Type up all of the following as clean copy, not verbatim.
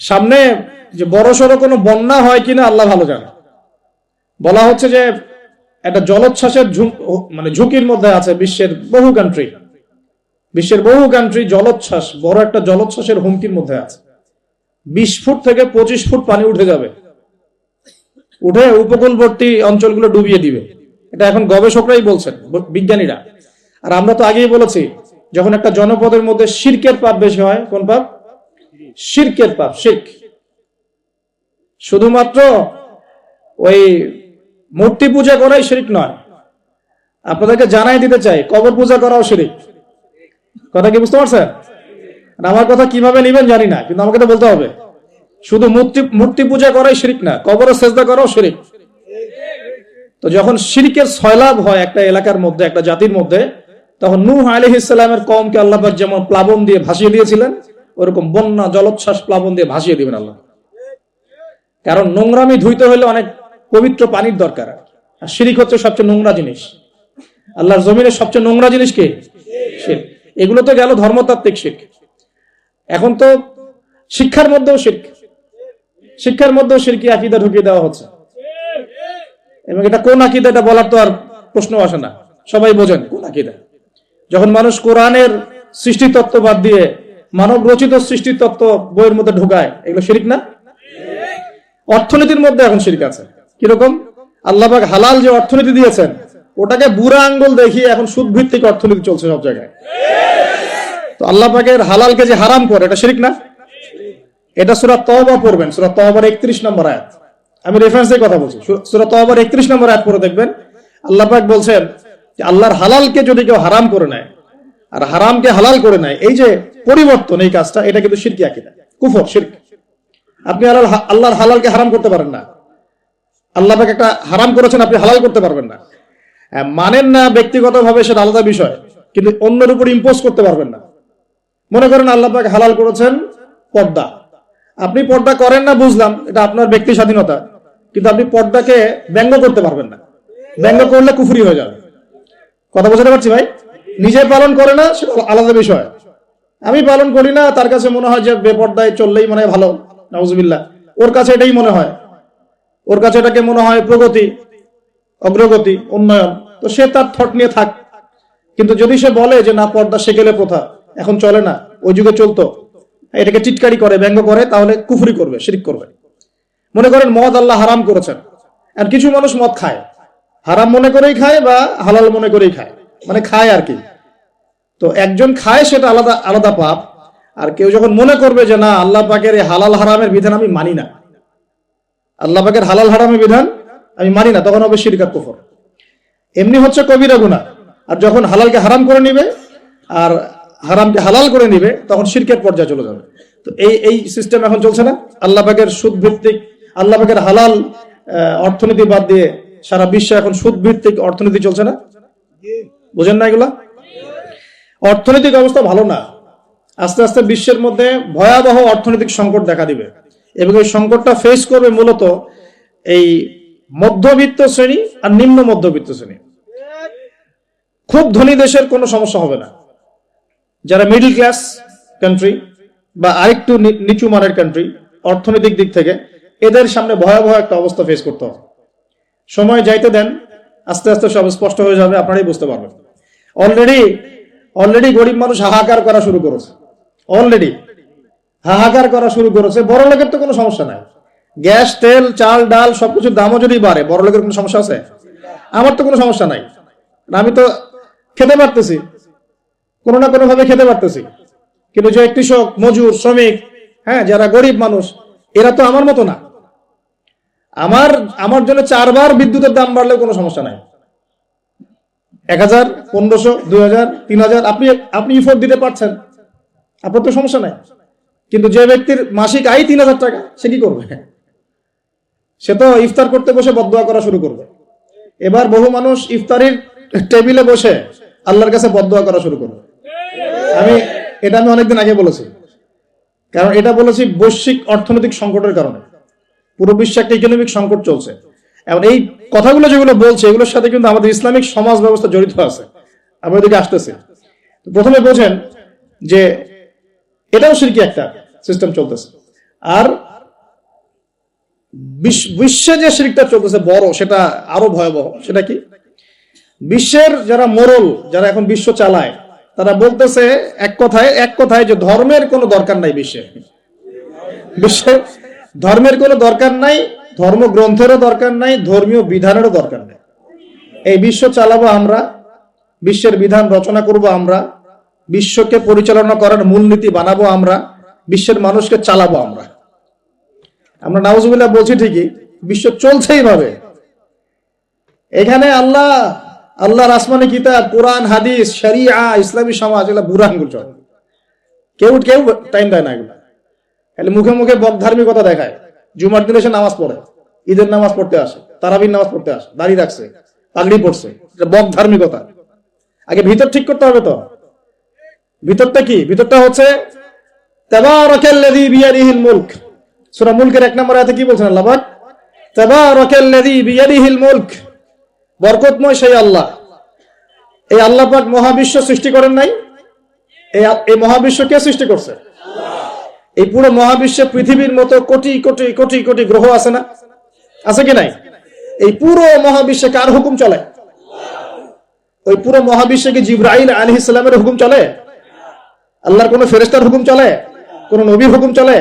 সামনে যে বড় সড়ো কোনো বন্যা হয় কিনা আল্লাহ ভালো জানে। বলা হচ্ছে যে একটা জলোচ্ছ্বাসের মানে ঝুঁকির মধ্যে আছে বিশ্বের বহু কান্ট্রি জলোচ্ছ্বাস, বড় একটা জলোচ্ছ্বাসের হুমকির মধ্যে আছে। 20 ফুট থেকে 25 ফুট পানি উঠে যাবে, উঠে উপকূলবর্তী অঞ্চলগুলো ডুবিয়ে দিবে। এটা এখন গবেষকরাই বলছেন, বিজ্ঞানীরা। আর আমরা তো আগেই বলেছি, যখন একটা জনপদের মধ্যে শিরকের পাপ বেশি হয়, কোন পাপ? শিরকের পাপ। শিরক শুধুমাত্র ওই মূর্তি পূজা করাই শিরক নয়, আপনাদেরকে জানাই দিতে চাই, কবর পূজা করাও শিরক। কথা কি বুঝতে পারছেন? আমার কথা কিভাবে নিবেন জানি না, কিন্তু আমাকে তো বলতে হবে। শুধু মূর্তি পূজা করাই শিরক না, কবরে সেজদা করাও শিরক। তো যখন শিরকের সয়লাভ হয় একটা এলাকার মধ্যে, একটা জাতির মধ্যে, তখন নূহ আলাইহিস সালামের কওমকে আল্লাহ পাক যেমন প্লাবন দিয়ে ভাসিয়ে দিয়েছিলেন, ওরকম বন্যা জলোচ্ছ্বাস প্লাবন দিয়ে ভাসিয়ে দিবেন আল্লাহ। কারণ নোংরামি ধুইতে হলে অনেক পবিত্র পানির দরকার, আর শিরক হচ্ছে সবচেয়ে নোংরা জিনিস। আল্লাহর জমিনের সবচেয়ে নোংরা জিনিস কি? শিরক। এগুলো তো গেল ধর্মতাত্ত্বিক শিরক। এখন তো শিক্ষার মধ্যেও শিরকি আকীদা ঢুকিয়ে দেওয়া হচ্ছে। এবং এটা কোন আকীদা, এটা বলার তো আর প্রশ্ন আসে না, সবাই বোঝেন কোন আকীদা। যখন মানুষ কোরআনের সৃষ্টিতত্ত্ব বাদ দিয়ে মানব রচিত সৃষ্টিতত্ত্ব বইয়ের মধ্যে ঢুকায়, এগুলো শিরক না? অর্থনীতির মধ্যে এখন শিরক আছে। কিরকম? আল্লাহ পাক হালাল যে অর্থনীতি দিয়েছেন, ওটাকে বুড়া আঙ্গুল দেখিয়ে এখন সুদ ভিত্তিক অর্থনীতি চলছে সব জায়গায়। তো আল্লাহ পাকের হালালকে যে হারাম করে, এটা শিরক না? এটা সূরা তওবা পড়বেন, সূরা তওবার 31 নম্বর আয়াত। আমি রেফারেন্স দিয়ে কথা বলছি। সূরা তওবার 31 নম্বর আয়াত পড়ে দেখবেন, আল্লাহ পাক বলছেন যে আল্লাহর হালালকে যদি কেউ হারাম করে নেয় আর হারামকে হালাল করে নেয়, এই যে পরিবর্তন, এই কাজটা, এটা কিন্তু শিরকি আকীদা, কুফর, শিরক। আপনি আল্লাহর হালালকে হারাম করতে পারেন না। আল্লাহ পাক একটা হারাম করেছেন, আপনি হালাল করতে পারবেন না। মানেন না ব্যক্তিগতভাবে, সেটা আলাদা বিষয়, কিন্তু অন্যের উপর ইম্পোজ করতে পারবেন না। মনে করেন আল্লাহ পাক হালাল করেছেন পর্দা, আপনি পর্দা করেন না, বুঝলাম, এটা আপনার ব্যক্তি স্বাধীনতা, কিন্তু আপনি পর্দাকে ব্যঙ্গ করতে পারবেন না। ব্যঙ্গ করলে কুফরি হয়ে যাবে। কথা বোঝাতে পারছি ভাই? নিজে পালন করে না, সেটা আলাদা বিষয়। আমি পালন করি না, তার কাছে মনে হয় যে বেপর্দায় চললেই মনে হয় ভালো, নাউজুবিল্লাহ। ওর কাছে এটাই মনে হয়, ওর কাছে এটাকে মনে হয় প্রগতি, অগ্রগতি, উন্নয়ন। তো সে তার থট নিয়ে থাক। কিন্তু যদি সে বলে যে না, পর্দা সেকেলে প্রথা, এখন চলে না, ওই যুগে চলতো, এটাকে টিটকারি করে, ব্যঙ্গ করে, তাহলে কুফরি করবে, শিরক করবে। মনে করেন মদ আল্লাহ হারাম করেছেন, আর কিছু মানুষ মদ খায়, হারাম মনে করেই খায় বা হালাল মনে করেই খায়, মানে খায় আর কি। তো একজন খায়, সেটা আলাদা আলাদা পাপ। আর কেউ যখন মনে করবে যে না, আল্লাহ পাকের এই হালাল হারামের বিধান আমি মানি না, আল্লাহ পাকের হালাল হারামের বিধান আমি মানি না, তখন হবে শিরক আর কুফর। এমনি হচ্ছে কবিরা গুনাহ। আর যখন হালালকে হারাম করে নিবে আর হারামকে হালাল করে নিবে, তখন শিরকের পর্যায়ে চলে যাবে। তো এই সিস্টেম এখন চলছে না? আল্লাহ পাকের সুদ ভিত্তিক, আল্লাহ পাকের হালাল অর্থনীতি বাদ দিয়ে সারা বিশ্বে এখন সুদ ভিত্তিক অর্থনীতি চলছে না? বুঝেন না এগুলা? অর্থনৈতিক অবস্থা ভালো না। আস্তে আস্তে বিশ্বের মধ্যে ভয়াবহ অর্থনৈতিক সংকট দেখা দিবে, এবং এই সংকটটা ফেস করবে মূলত এই মধ্যবিত্ত শ্রেণী আর নিম্ন মধ্যবিত্ত শ্রেণী। খুব ধনী দেশের কোনো সমস্যা হবে না। যারা মিডল ক্লাস কান্ট্রি বা আরেকটু নিচু মানের কান্ট্রি অর্থনৈতিক দিক থেকে, এদের সামনে ভয়াবহ একটা অবস্থা ফেস করতে হবে। সময় যাইতে দেন, আস্তে আস্তে সব স্পষ্ট হয়ে যাবে, আপনারাই বুঝতে পারবেন। অলরেডি গরিব মানুষ হাহাকার করা শুরু করেছে, বড় লোকের তো কোনো সমস্যা নাই। গ্যাস, তেল, চাল, ডাল সবকিছুর দামও যদি বাড়ে, বড় লোকের কোনো সমস্যা আছে? আমার তো কোনো সমস্যা নাই, আমি তো খেতে পারতেছি, কোনো না কোনো ভাবে খেতে পারতেছি। কিন্তু যে কৃষক, মজুর, শ্রমিক, যারা গরিব মানুষ, এরা তো আমার মতো না। আমার জন্য 4 বার বিদ্যুতের দাম বাড়লেও কোনো সমস্যা নাই। 1000, 1500, 2000, 3000 আপনি ইফোর্ট দিতে পারছেন, আপনার তো সমস্যা নাই। কিন্তু যে ব্যক্তির মাসিক আয় 3000 টাকা, সে কি করবে? সে তো ইফতার করতে বসে বদদোয়া করা শুরু করবে। এবার বহু মানুষ ইফতারির টেবিলে বসে আল্লাহর কাছে বদদোয়া করা শুরু করবে। এটা আমি অনেকদিন আগে বলেছি, কারণ এটা বলেছি বৈশ্বিক অর্থনৈতিক সংকটের কারণে। পুরো বিশ্বে একটা ইকোনমিক সংকট চলছে। এবং এই কথাগুলো যেগুলো বলছে, এগুলোর সাথে কিন্তু আমাদের ইসলামিক সমাজ ব্যবস্থা জড়িত আছে। আমরা এদিকে আসতেছি। প্রথমে বোঝেন যে এটাও শিরকি একটা সিস্টেম চলতেছে। আর বিশ্বে যে শিরকটা চলতেছে বড়, সেটা আরো ভয়াবহ। সেটা কি? বিশ্বের যারা মোরল, যারা এখন বিশ্ব চালায়, তারা বলতেছে এক কথায় যে ধর্মের কোনো দরকার নাই বিশ্বের ধর্মের কোনো দরকার নাই, ধর্মগ্রন্থেরও দরকার নাই, ধর্মীয় বিধানেরও দরকার নাই। এই বিশ্ব চালাবো আমরা, বিশ্বের বিধান রচনা করব আমরা, বিশ্বকে পরিচালনা করার মূলনীতি বানাবো আমরা, বিশ্বের মানুষকে চালাবো আমরা। নাউজুবিল্লাহ বলছি ঠিকই, বিশ্ব চলছে এইভাবে। এখানে আল্লাহর আসমানি কিতাব, কোরআন, হাদিস, শরিয়া, ইসলামী সমাজ, এগুলা বুড়া আঙ্গুল চলে। কেউ টাইম দেয় না এগুলা। খালি মুখে মুখে বকধার্মিকতা দেখায়। জুমার দিনে এসে নামাজ পড়ে, ঈদের নামাজ পড়তে আসে, তারাবির নামাজ পড়তে আসে, দাড়ি রাখছে, পাগড়ি পড়ছে, এটা বকধার্মিকতা। আগে ভিতর ঠিক করতে হবে। তো ভিতরটা কি? ভিতরটা হচ্ছে তাবারাকাল্লাযী বিয়াদিহিল মুলক। সূরা মুলকের 1 নম্বর আয়াতে কি বলছেন আল্লাহ পাক? তাবারাকাল্লাযী বিয়াদিহিল মুলক, বরকতময় সেই আল্লাহ। এই আল্লাহ পাক মহাবিশ্ব সৃষ্টি করেন নাই? এই মহাবিশ্ব কে সৃষ্টি করছে? এই পুরো মহাবিশ্বে পৃথিবীর মতো কোটি কোটি কোটি কোটি গ্রহ আছে না? আছে কি নাই? এই পুরো মহাবিশ্বে কার হুকুম চলে? ওই পুরো মহাবিশ্বে কি জিবরাইল আলাইহিস সালামের হুকুম চলে? আল্লাহর কোন ফেরেশতার হুকুম চলে? কোন নবীর হুকুম চলে?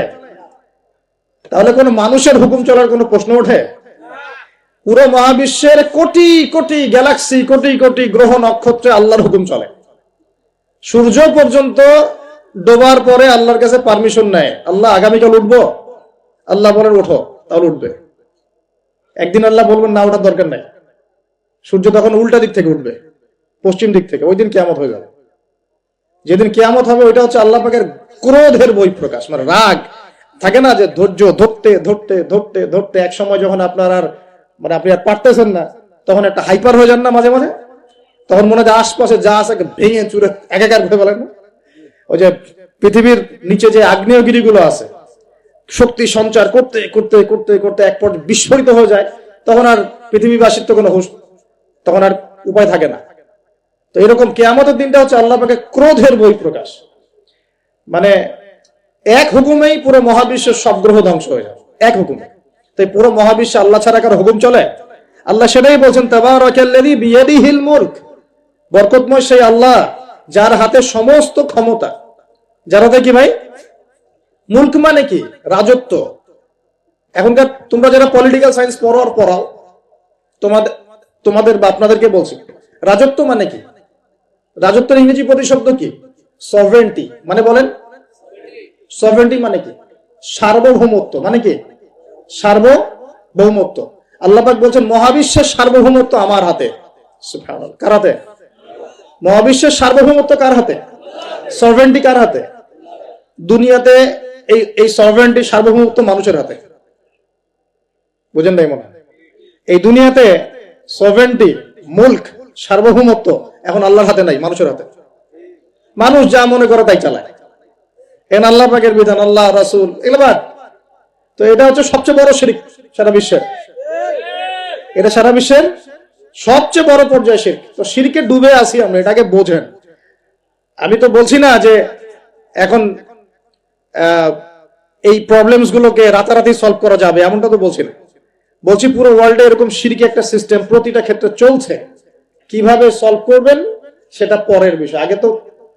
তাহলে কোন মানুষের হুকুম চলার কোন প্রশ্ন ওঠে? পুরো মহাবিশ্বের কোটি কোটি গ্যালাক্সি, কোটি কোটি গ্রহ নক্ষত্রে আল্লাহর হুকুম চলে। সূর্য পর্যন্ত ডোবার পরে আল্লাহর কাছে পারমিশন নেয়, আল্লাহ আগামীকাল উঠবো, আল্লাহ বলেন ওঠো, তাহলে উঠবে। একদিন আল্লাহ বলবেন না, ওঠার দরকার নাই, সূর্য তখন উল্টা দিক থেকে উঠবে, পশ্চিম দিক থেকে। ওই দিন কিয়ামত হয়ে যাবে। যেদিন কিয়ামত হবে ওইটা হচ্ছে আল্লাহ পাকের ক্রোধের বহিঃপ্রকাশ, মানে রাগ থাকে না, যে ধৈর্য ধরতে ধরতে ধরতে ধরতে এক সময় যখন আপনি আর পারতেছেন না, তখন একটা হাইপার হয়ে যান না মাঝে মাঝে, তখন মনে হয় আশপাশে যা আছে ভেঙে চুরে একাকার করে ফেলেন না। ওই যে পৃথিবীর নিচে যে আগ্নেয়গিরিগুলো আছে, শক্তি সঞ্চার করতে করতে করতে করতে এক পর্যায়ে বিস্ফোরিত হয়ে যায়, তখন আর পৃথিবীবাসীর তো কোনো হুঁশ, তখন আর উপায় থাকে না। তো এরকম কিয়ামতের দিনটা হচ্ছে আল্লাহ পাকের ক্রোধের বহিঃপ্রকাশ। মানে এক হুকুমেই পুরো মহাবিশ্বের সব গ্রহ ধ্বংস হয়ে যাবে, এক হুকুমে। তাই পুরো মহাবিশ্বে আল্লাহ ছাড়া কারো হুকুম চলে? আল্লাহ সেটাই বলছেন, তাবারাকাল্লাযী বিয়াদিহিল মুলক, বরকতময় সেই আল্লাহ যার হাতে সমস্ত ক্ষমতা। যার হাতে কি ভাই? মুলক মানে কি? রাজত্ব। এখনকার তোমরা যারা পলিটিক্যাল সায়েন্স পড়াও, তোমাদের বা আপনাদেরকে বলছি, রাজত্ব মানে কি? রাজত্বের ইংরেজি প্রতিশব্দ কি? সভরেন্টি। মানে বলেন, সভরেন্টি মানে কি? সার্বভৌমত্ব। মানে কি? সার্বভৌমত্ব। আল্লাহ পাক বলছেন মহাবিশ্বের সার্বভৌমত্ব আমার হাতে। সুবহানাল্লাহ। কার হাতে? মহাবিশ্বের সার্বভৌমত্ব কার হাতে? সভরেন্টি কার হাতে? দুনিয়াতে এই সভরেন্টি, সার্বভৌমত্ব মানুষের হাতে। বুঝেন নাই মনে? এই দুনিয়াতে সভরেন্টি, মুলক, সার্বভৌমত্ব এখন আল্লাহর হাতে নাই, মানুষের হাতে। মানুষ যা মনে করে তাই চালায়। এখন আল্লাহ পাকের বিধান, আল্লাহ, রাসূল, এগুলো। তো এটা হচ্ছে সবচেয়ে বড় শিরক সারা বিশ্বের। এটা সারা বিশ্বের সবচেয়ে বড় পর্যায়ে শিরক। তো শিরকে ডুবে আছি আমরা, এটাকে বোঝেন। আমি তো বলছি না যে এখন এই প্রবলেমস গুলোকে রাতারাতি সলভ করা যাবে, এমনটা তো বলছি না। বলছি পুরো ওয়ার্ল্ডে এরকম শিরকি একটা সিস্টেম প্রতিটা ক্ষেত্রে চলছে। কিভাবে সলভ করবেন সেটা পরের বিষয়, আগে তো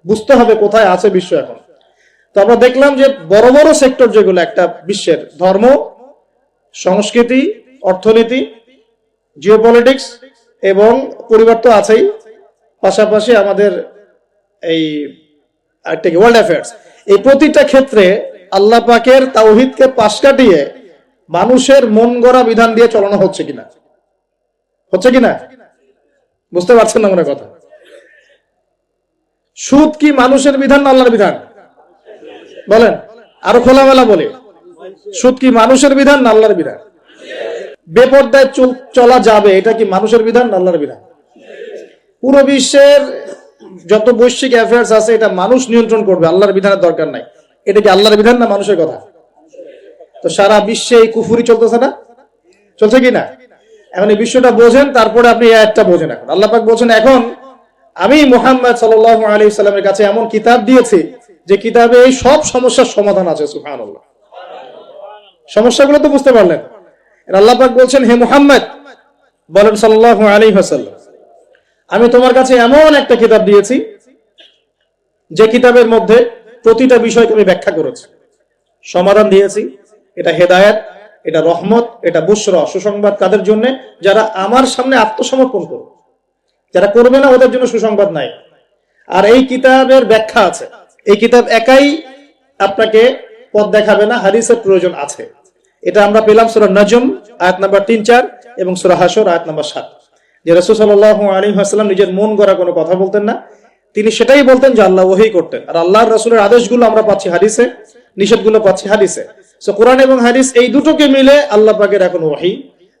বুঝতে হবে কোথায় আছে বিশ্ব এখন। তো আমরা দেখলাম যে বড় বড় সেক্টর যেগুলো একটা বিশ্বের, ধর্ম, সংস্কৃতি, অর্থনীতি, জিওপলিটিক্স এবং পরিবার তো আছেই, পাশাপাশি আমাদের এই ওয়ার্ল্ড অ্যাফেয়ার্স, এই প্রতিটা ক্ষেত্রে আল্লাহ পাকের তাওহীদকে পাশ কাটিয়ে মানুষের মন গড়া বিধান দিয়ে চলানো হচ্ছে কিনা? হচ্ছে কিনা? বুঝতে পারছেন না মনে কথা? সুদ কি মানুষের বিধান না আল্লাহর বিধান? বলেন, আরো খোলামেলা বলে, সুদ কি মানুষের বিধান না আল্লাহর বিধান? বেপরদায় চলা যাবে, এটা কি মানুষের বিধান না আল্লাহর বিধান? পুরো বিশ্বের যত বৈশ্বিক অ্যাফেয়ার্স আছে এটা মানুষ নিয়ন্ত্রণ করবে, আল্লাহর বিধানের দরকার নাই। এটা কি আল্লাহর বিধান না মানুষের কথা? তো সারা বিশ্বে এই কুফুরি চলতেছে না? চলছে কি না? এখন এই বিশ্বটা বোঝেন, তারপরে আপনি এই আয়াতটা বোঝেন। এখন আল্লাহ পাক বলছেন, এখন আমি মুহাম্মদ সাল্লাল্লাহু আলাইহি সাল্লামের কাছে এমন কিতাব দিয়েছি যে কিতাবে এই সব সমস্যার সমাধান আছে। সুবহানাল্লাহ। সমস্যাগুলো তো বুঝতে পারলেন। আল্লাহ পাক বলছেন, হে মুহাম্মদ বলেন সাল্লাল্লাহু আলাইহি ওয়াসাল্লাম, আমি তোমার কাছে এমন একটা কিতাব দিয়েছি যে কিতাবের মধ্যে প্রতিটা বিষয়কে আমি ব্যাখ্যা করেছি, সমাধান দিয়েছি। এটা হেদায়েত, এটা রহমত, এটা বুশরা, সুসংবাদ কাদের জন্য? যারা আমার সামনে আত্মসমর্পণ করবে। যারা করবে না ওদের জন্য সুসংবাদ নাই। আর এই কিতাবের ব্যাখ্যা আছে। এই কিতাব একাই আপনাকে পথ দেখাবে না, হাদিসের প্রয়োজন আছে। এটা আমরা পেলাম সূরা নজম আয়াত নাম্বার 3-4 এবং সূরা হাশর আয়াত নাম্বার 7। যে রাসূল সাল্লাল্লাহু আলাইহি ওয়াসাল্লাম নিজের মন গড়া কোনো কথা বলতেন না, তিনি সেটাই বলতেন যে আল্লাহ ওহী করতেন। আর আল্লাহর রাসূলের আদেশগুলো আমরা পাচ্ছি হাদিসে, নিষেধগুলো পাচ্ছি হাদিসে। সো কোরআন এবং হাদিস এই দুটোকে মিলে আল্লাহ পাকের এখন ওহী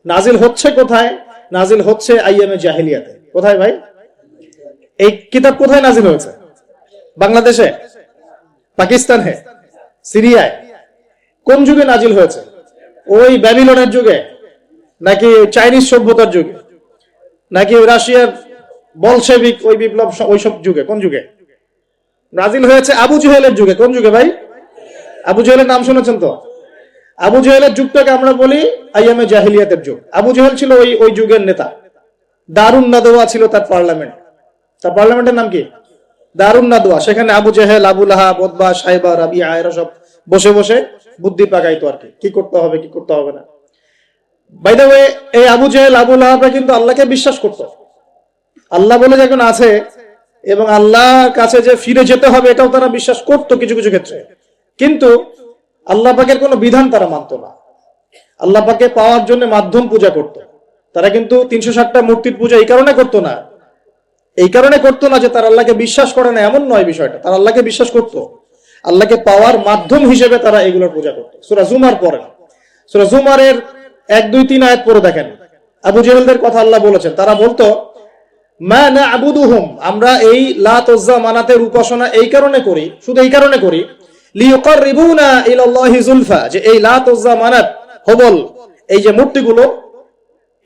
নাজিল হচ্ছে। কোথায় নাজিল হচ্ছে? আইয়ামে জাহেলিয়াতে। কোথায় ভাই? এই কিতাব কোথায় নাজিল হয়েছে? বাংলাদেশে, পাকিস্তানে, সিরিয়ায়? কোন যুগে নাজিল হয়েছে? ওই ব্যাবিলনের যুগে, নাকি চাইনিজ সভ্যতার যুগে, নাকি রাশিয়ার বলশেভিক ওই বিপ্লব ওইসব যুগে? কোন যুগে নাজিল হয়েছে? আবু জেহেলের যুগে। কোন যুগে ভাই? আবু জেহেলের নাম শুনেছেন তো? আবু জেহেলের যুগটাকে আমরা বলি আইয়ামে জাহিলিয়াতের যুগ। আবু জেহেল ছিল ওই যুগের নেতা। দারুন নাদওয়া ছিল তার পার্লামেন্ট। তার পার্লামেন্টের নাম কি? দারুন নাদওয়া। সেখানে আবু জেহেল, আবু লাহাব, উতবা, সাইবা, রাবিয়া এরা সব বসে বসে বুদ্ধি পাকাইতো আর কি করতে হবে কি করতে হবে না। বাই দ্য ওয়ে, এই আবু জেহেল, আবু লাহাবরা কিন্তু আল্লাহকে বিশ্বাস করত। আল্লাহ বলে যখন আছে এবং আল্লাহর কাছে যে ফিরে যেতে হবে এটাও তারা বিশ্বাস করত কিছু কিছু ক্ষেত্রে। কিন্তু আল্লাহ পাকের কোনো বিধান তারা মানত না। আল্লাহ পাকে পাওয়ার জন্য মাধ্যম পূজা করত। তারা কিন্তু 360টা মূর্তির পূজা এই কারণে করতো না, যে তারা আল্লাহকে বিশ্বাস করে না এমন নয় বিষয়টা। তারা আল্লাহকে বিশ্বাস করত, আল্লাহকে পাওয়ার মাধ্যম হিসেবে তারা এগুলোর পূজা করত। সূরা জুমার পড়েন, সূরা জুমারের 1, 2, 3 আয়াত পড়ে দেখেন। আবু জেহেলদের কথা আল্লাহ বলেছেন। তারা বলতো, মা না'বুদুহুম, আমরা এই লাত উজ্জা মানাতের উপাসনা এই কারণে করি, শুধু এই কারণে করি, লিয়ুকাররিবুনা ইলাল্লাহি যুলফা, যে এই লাত উজ্জা মানাত, হবল, এই যে মূর্তিগুলো,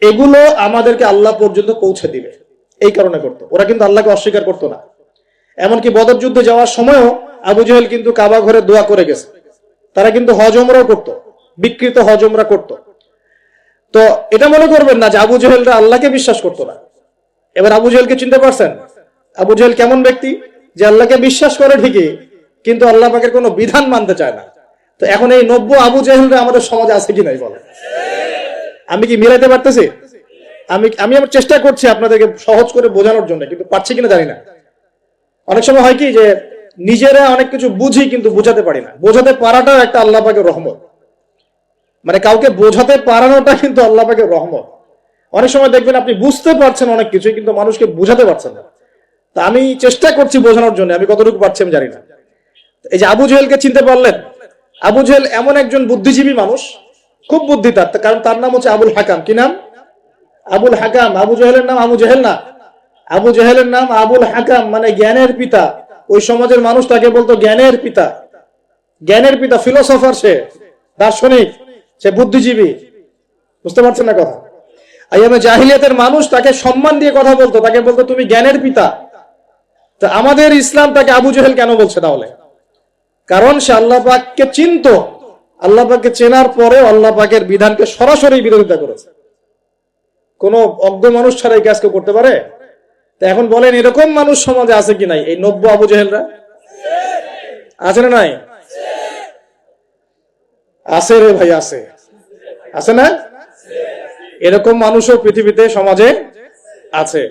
এগুলো আমাদেরকে আল্লাহ পর্যন্ত পৌঁছে দিবে, এই কারণে করতো। ওরা কিন্তু আল্লাহকে অস্বীকার করতো না। এমনকি বদর যুদ্ধে যাওয়ার সময়ও আবু জেহেল কিন্তু কাবা ঘরে দোয়া করে গেছে। তারা কিন্তু হজ উমরাও করতো, বিকৃত হজ উমরা করতো। তো এটা মনে করবেন না যে আবু জেহেলরা আল্লাহকে বিশ্বাস করতো না। এবার আবু জেহেলকে চিনতে পারছেন? আবু জেহেল কেমন ব্যক্তি? যে আল্লাহকে বিশ্বাস করে ঠিকই, কিন্তু আল্লাহ পাকের কোনো বিধান মানতে চায় না। তো এখন এই 90 আবু জেহেলরা আমাদের সমাজে আছে কি নাই বলে? আমি কি মিলাইতে পারতেছি? আমি আমার চেষ্টা করছি আপনাদেরকে সহজ করে বোঝানোর জন্য, কিন্তু পারছি কিনা জানি না। অনেক সময় হয় কি যে নিজেরা অনেক কিছু বুঝি কিন্তু বোঝাতে পারি না। বোঝাতে পারাটাও একটা আল্লাহ পাকের রহমত। মানে কাউকে বোঝাতে পারানোটা কিন্তু আল্লাহ পাকের রহমত। অনেক সময় দেখবেন আপনি বুঝতে পারছেন অনেক কিছু, কিন্তু মানুষকে বোঝাতে পারছেন না। তা আমি চেষ্টা করছি বোঝানোর জন্য, আমি কতটুকু পারছি আমি জানি না। এই যে আবু জেহেলকে চিনতে পারলেন? আবু জেহেল এমন একজন বুদ্ধিজীবী মানুষ, খুব বুদ্ধি তার, কারণ তার নাম হচ্ছে আবুল হাকাম। কি নাম? আবুল হাকাম। আবু জেহেলের নাম আবু জেহেল না, আবু জেহেলের নাম আবুল হাকাম, মানে জ্ঞানের পিতা। ওই সমাজের মানুষ তাকে বলতো জ্ঞানের পিতা। জ্ঞানের পিতা, ফিলোসফার, সে দার্শনিক, সে বুদ্ধিজীবী। বুঝতে পারছেন না কথা? আইয়ামে জাহিলিয়াতের মানুষ তাকে সম্মান দিয়ে কথা বলতো, তাকে বলতো তুমি জ্ঞানের পিতা। তা আমাদের ইসলাম তাকে আবু জেহেল কেন বলছে তাহলে? কারণ সে আল্লাহ পাককে চিনত। আল্লাহ পাককে চেনার পরেও আল্লাহ পাকের বিধানকে সরাসরি বিরোধিতা করেছে। কোন অজ্ঞ মানুষ ছাড়া এই কাজ কেউ করতে পারে? তা এখন বলেন, এরকম মানুষ সমাজে আছে কি নাই? এই 90 আবু জেহেলরা আছে না নাই? আছে রে ভাই, আছে, আছে না? এরকম মানুষও পৃথিবীতে সমাজে আছে।